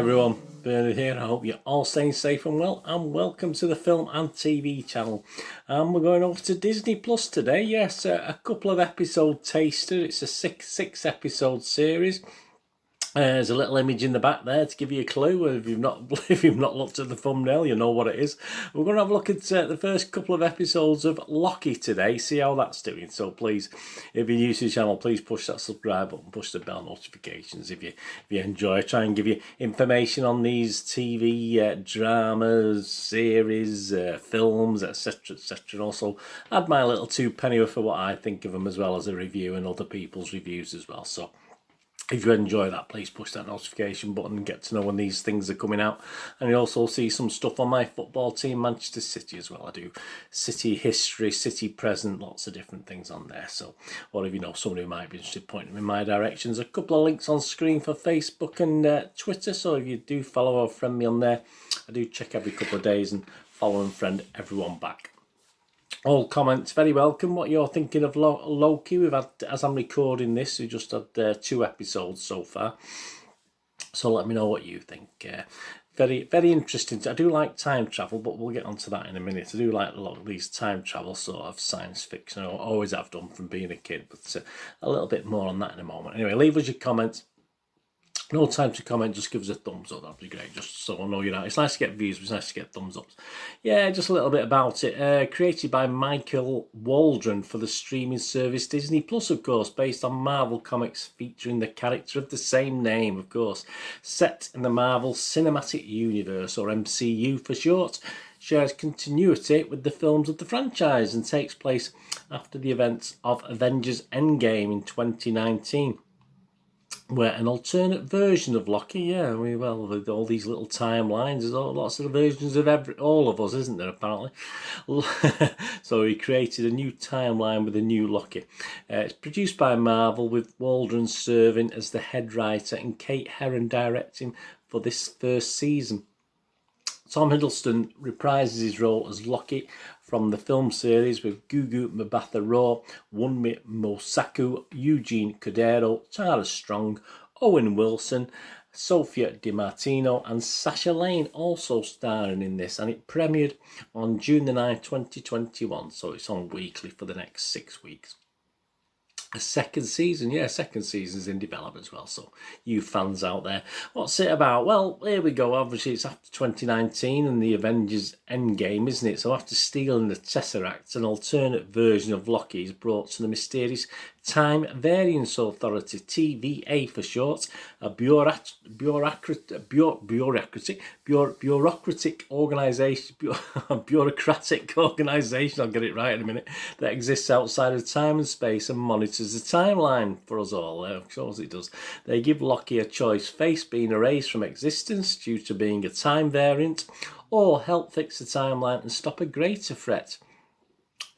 everyone, Bernard here. I hope you're all staying safe and well, and welcome to the Film and TV channel. We're going over to Disney Plus today. Yes, a couple of episode taster. It's a six episode series. There's a little image in the back there to give you a clue. If you've not looked at the thumbnail, you know what it is. We're going to have a look at the first couple of episodes of Loki today, see how that's doing. So please, if you're new to the channel, please push that subscribe button, push the bell notifications if you enjoy. I try and give you information on these TV dramas, series, films, etc, etc. And also add my little two penny worth for what I think of them, as well as a review and other people's reviews as well. So if you enjoy that, please push that notification button and get to know when these things are coming out. And you also see some stuff on my football team, Manchester City, as well. I do City history, City present, lots of different things on there. So, or if you know somebody who might be interested, point them in my directions. A couple of links on screen for Facebook and Twitter. So if you do follow or friend me on there, I do check every couple of days and follow and friend everyone back. All comments very welcome. What you're thinking of Loki? We've had, as I'm recording this, we just had 2 episodes so far. So let me know what you think. Very interesting. I do like time travel, but we'll get onto that in a minute. I do like a lot of these time travel sort of science fiction. I always have done from being a kid, but a little bit more on that in a moment. Anyway, leave us your comments. No time to comment, just give us a thumbs up, that'd be great, just so I know you're out. It's nice to get views, but it's nice to get thumbs ups. Yeah, just a little bit about it. Created by Michael Waldron for the streaming service Disney Plus, of course, based on Marvel Comics, featuring the character of the same name, of course. Set in the Marvel Cinematic Universe, or MCU for short, shares continuity with the films of the franchise and takes place after the events of Avengers Endgame in 2019. Where an alternate version of Loki, with all these little timelines, there's lots of versions of all of us, isn't there, apparently? So he created a new timeline with a new Loki. It's produced by Marvel, with Waldron serving as the head writer and Kate Herron directing for this first season. Tom Hiddleston reprises his role as Loki from the film series, with Gugu Mbatha-Raw, Wunmi Mosaku, Eugene Cordero, Tara Strong, Owen Wilson, Sophia DiMartino and Sasha Lane also starring in this, and it premiered on June the 9th, 2021, so it's on weekly for the next 6 weeks. A second season's in development as well, so you fans out there. What's it about? Well, here we go. Obviously, it's after 2019 and the Avengers Endgame, isn't it? So after stealing the Tesseract, an alternate version of Loki is brought to the mysterious Time Variance Authority, TVA for short, a bureaucratic organisation, I'll get it right in a minute, that exists outside of time and space and monitors the timeline for us all. Of course it does. They give Loki a choice: face being erased from existence due to being a time variant, or help fix the timeline and stop a greater threat.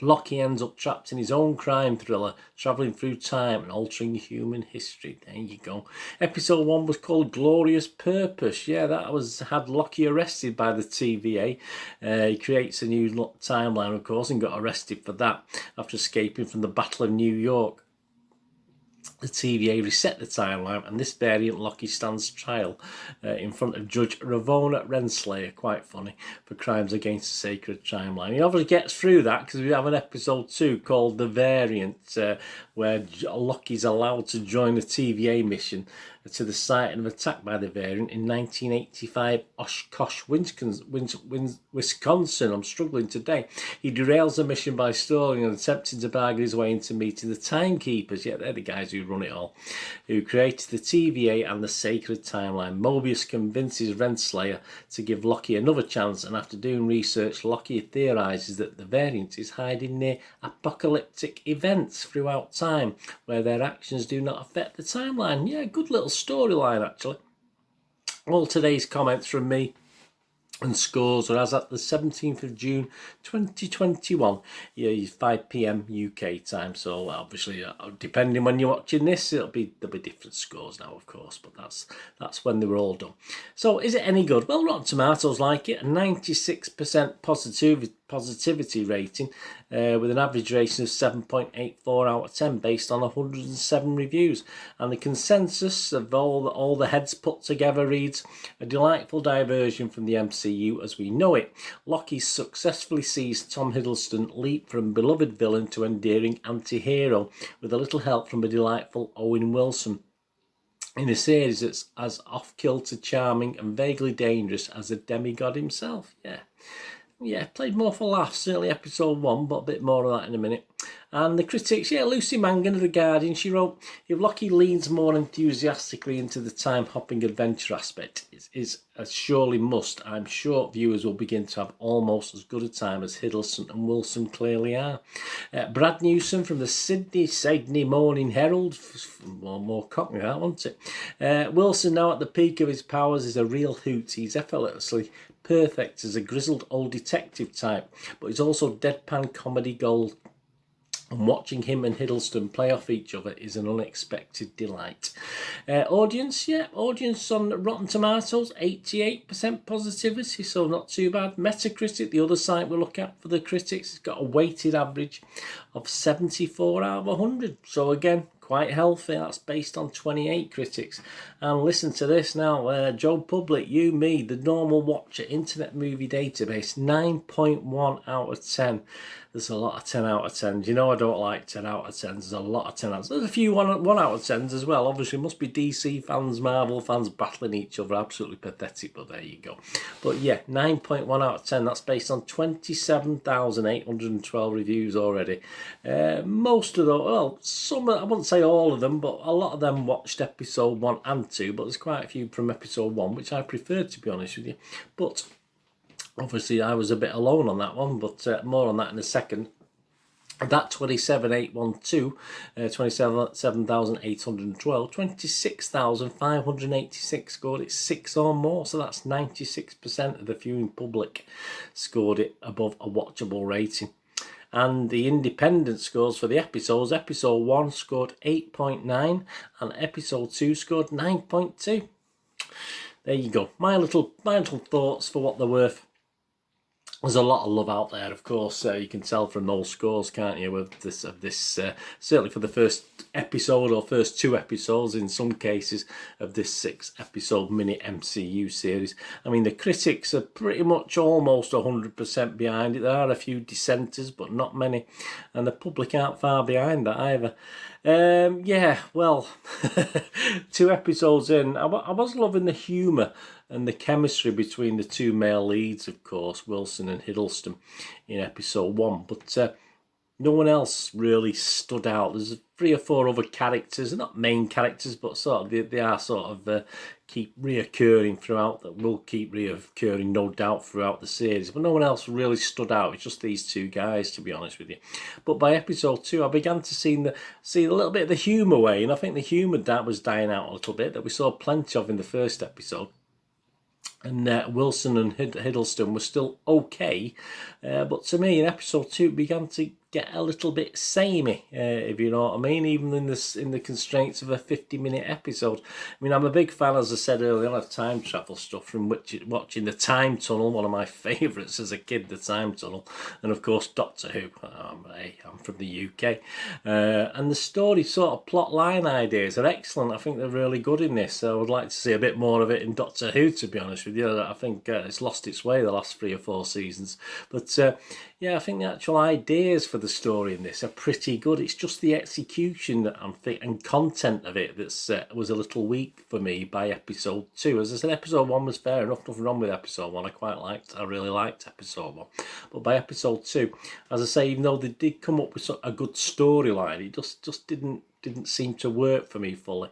Loki ends up trapped in his own crime thriller, travelling through time and altering human history. There you go. Episode 1 was called Glorious Purpose. Yeah, that had Loki arrested by the TVA. He creates a new timeline, of course, and got arrested for that after escaping from the Battle of New York. The TVA reset the timeline, and this variant Loki stands trial in front of Judge Ravonna Renslayer, quite funny, for crimes against the sacred timeline. He obviously gets through that because we have an episode 2 called The Variant, where Loki's allowed to join a TVA mission to the site of an attack by the variant in 1985 Oshkosh, Wisconsin. I'm struggling today. He derails the mission by stalling and attempting to bargain his way into meeting the Timekeepers. Yeah, they're the guys who run it all, who created the TVA and the sacred timeline. Mobius convinces Renslayer to give Loki another chance, and after doing research, Loki theorises that the variant is hiding near apocalyptic events throughout time, where their actions do not affect the timeline. Yeah, good little storyline, actually. All today's comments from me and scores are as at the 17th of June 2021, 5 p.m. UK time. So obviously, depending when you're watching this, there'll be different scores now, of course, but that's when they were all done. So is it any good? Well, Rotten Tomatoes like it, 96% positivity rating with an average rating of 7.84 out of 10 based on 107 reviews. And the consensus of all the heads put together reads, a delightful diversion from the MCU as we know it. Loki successfully sees Tom Hiddleston leap from beloved villain to endearing anti-hero with a little help from a delightful Owen Wilson in a series that's as off-kilter, charming and vaguely dangerous as a demigod himself. Yeah, played more for laughs, certainly episode 1, but a bit more of that in a minute. And the critics, Lucy Mangan of The Guardian, she wrote, if Loki leans more enthusiastically into the time-hopping adventure aspect, is as surely must, I'm sure viewers will begin to have almost as good a time as Hiddleston and Wilson clearly are. Brad Newsom from the Sydney Morning Herald, more cockney that, wasn't it? Wilson, now at the peak of his powers, is a real hoot. He's effortlessly perfect as a grizzled old detective type, but he's also deadpan comedy gold. And watching him and Hiddleston play off each other is an unexpected delight. Audience on Rotten Tomatoes, 88% positivity, so not too bad. Metacritic, the other site we look at for the critics, has got a weighted average of 74 out of 100. So again, quite healthy. That's based on 28 critics. And listen to this now. Joe Public, you, me, the normal watcher, Internet Movie Database, 9.1 out of 10. There's a lot of 10 out of 10s. You know I don't like 10 out of 10s. There's a lot of 10 out of 10s. There's a few 1 out of 10s as well. Obviously, must be DC fans, Marvel fans battling each other. Absolutely pathetic, but there you go. But yeah, 9.1 out of 10. That's based on 27,812 reviews already. Most of them, well, some, I wouldn't say all of them, but a lot of them watched episode 1 and 2, but there's quite a few from episode 1, which I preferred, to be honest with you. But obviously, I was a bit alone on that one, but more on that in a second. That 27,812, 27,812, 26,586 scored it 6 or more, so that's 96% of the viewing public scored it above a watchable rating. And the independent scores for the episodes, episode 1 scored 8.9 and episode 2 scored 9.2. There you go. My little thoughts for what they're worth. There's a lot of love out there, of course. You can tell from those scores, can't you? With this, certainly for the first episode or first 2 episodes, in some cases, of this 6-episode mini MCU series. I mean, the critics are pretty much almost 100% behind it. There are a few dissenters, but not many, and the public aren't far behind that either. Yeah, well, 2 episodes in, I was loving the humour and the chemistry between the 2 male leads, of course, Wilson and Hiddleston, in episode 1. But no one else really stood out. There's 3 or 4 other characters, not main characters, but sort of they are sort of keep reoccurring throughout. That will keep reoccurring, no doubt, throughout the series. But no one else really stood out. It's just these 2 guys, to be honest with you. But by episode 2, I began to see a little bit of the humour way, and I think the humour that was dying out a little bit that we saw plenty of in the first episode. And Wilson and Hiddleston were still okay, but to me in episode 2 it began to get a little bit samey, if you know what I mean, even in the constraints of a 50-minute episode. I mean, I'm a big fan, as I said earlier on, of time travel stuff, from watching The Time Tunnel, one of my favourites as a kid, The Time Tunnel, and of course Doctor Who. I'm from the UK, and the story sort of plot line ideas are excellent. I think they're really good in this, so I would like to see a bit more of it in Doctor Who, to be honest with you. I think it's lost its way the last 3 or 4 seasons, but yeah, I think the actual ideas for the story in this are pretty good. It's just the execution and content of it that's was a little weak for me by episode 2. As I said, episode 1 was fair enough, nothing wrong with episode 1. I really liked episode 1. But by episode 2, as I say, even though they did come up with a good storyline, it just didn't seem to work for me fully.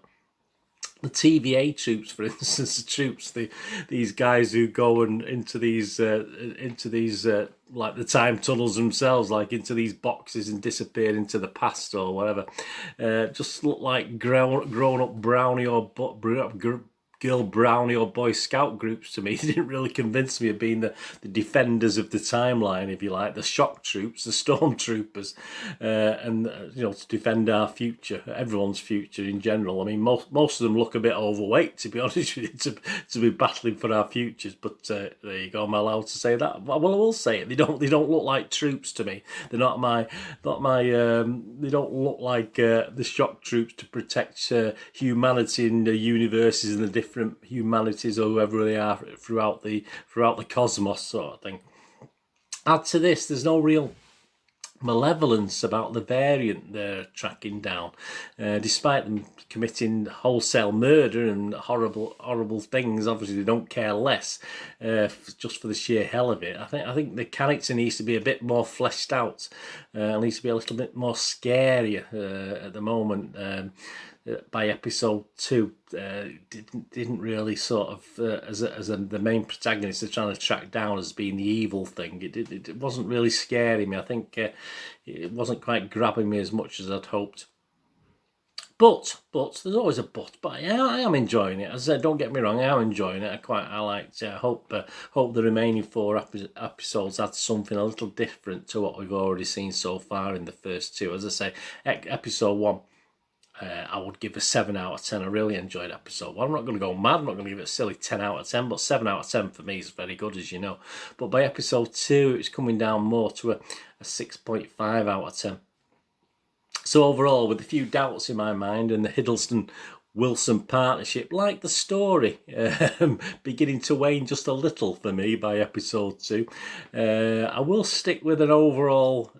The TVA troops, for instance, these guys who go into these like the time tunnels themselves, like into these boxes and disappear into the past or whatever, just look like grown up brownie or Girl Brownie or Boy Scout groups to me. They didn't really convince me of being the defenders of the timeline, if you like, the shock troops, the stormtroopers, and to defend our future, everyone's future in general. I mean, most of them look a bit overweight, to be honest with you, to be battling for our futures. But there you go. Am I allowed to say that? Well, I will say it. They don't look like troops to me. They're not my. They don't look like the shock troops to protect humanity in the universes and the different humanities or whoever they are throughout the cosmos, sort of thing. Add to this, there's no real malevolence about the variant they're tracking down, despite them committing wholesale murder and horrible things. Obviously they don't care less, just for the sheer hell of it. I think the character needs to be a bit more fleshed out, needs to be a little bit more scarier at the moment. By episode 2, didn't really sort of the main protagonist they're trying to track down as being the evil thing. It wasn't really scaring me. I think it wasn't quite grabbing me as much as I'd hoped. But there's always a but. But I am enjoying it. As I said, don't get me wrong, I am enjoying it. I liked it. I hope the remaining 4 episodes add something a little different to what we've already seen so far in the first 2. As I say, episode 1. I would give a 7 out of 10. I really enjoyed episode 1. I'm not going to go mad. I'm not going to give it a silly 10 out of 10, but 7 out of 10 for me is very good, as you know. But by episode 2, it's coming down more to a 6.5 out of 10. So overall, with a few doubts in my mind and the Hiddleston-Wilson partnership, like the story, beginning to wane just a little for me by episode 2, I will stick with an overall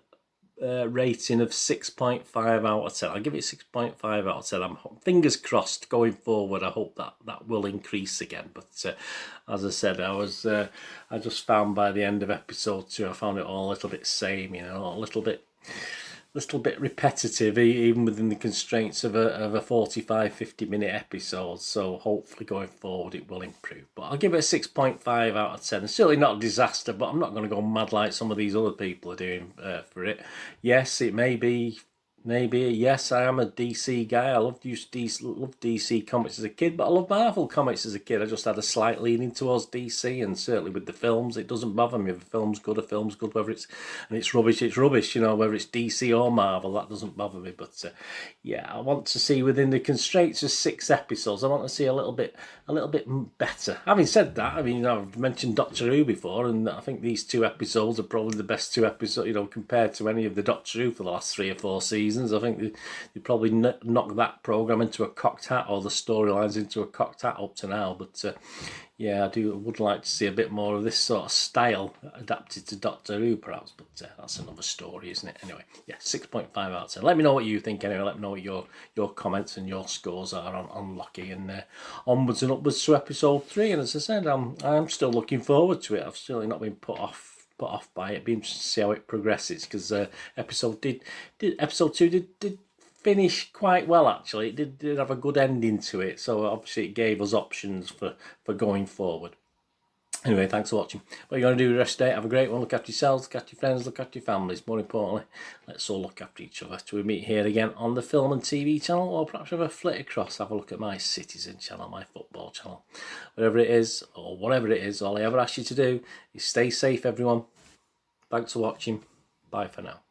rating of 6.5 out of 10. I'll give it 6.5 out of 10. I'm fingers crossed going forward. I hope that will increase again. But as I said, I just found by the end of episode 2, I found it all a little bit same, a little bit repetitive, even within the constraints of a 45-50 minute episode. So hopefully going forward it will improve. But I'll give it a 6.5 out of 10. It's certainly not a disaster, but I'm not going to go mad like some of these other people are doing for it. Yes, it may be. Yes, I am a DC guy. I loved DC comics as a kid, but I love Marvel comics as a kid. I just had a slight leaning towards DC, and certainly with the films, it doesn't bother me. If a film's good, whether it's rubbish, it's rubbish. Whether it's DC or Marvel, that doesn't bother me. But yeah, I want to see within the constraints of 6 episodes, I want to see a little bit better. Having said that, I mean, I've mentioned Doctor Who before, and I think these 2 episodes are probably the best 2 episodes, compared to any of the Doctor Who for the last 3 or 4 seasons. I think they probably knocked that programme into a cocked hat, or the storylines into a cocked hat up to now. But yeah, I would like to see a bit more of this sort of style adapted to Doctor Who, perhaps. But that's another story, isn't it? Anyway, yeah, 6.5 out of 10. Let me know what you think anyway. Let me know what your comments and your scores are on Loki, and onwards and upwards to episode 3. And as I said, I'm still looking forward to it. I've still not been put off by it. Be interested to see how it progresses, because episode 2 did finish quite well, actually. It did have a good ending to it, so obviously it gave us options for going forward. Anyway, thanks for watching. What are you going to do the rest of the day? Have a great one. Look after yourselves, look after your friends, look after your families. More importantly, let's all look after each other till we meet here again on the film and TV channel, or perhaps have a flit across, have a look at my Citizen channel, my football channel. Whatever it is, all I ever ask you to do is stay safe, everyone. Thanks for watching. Bye for now.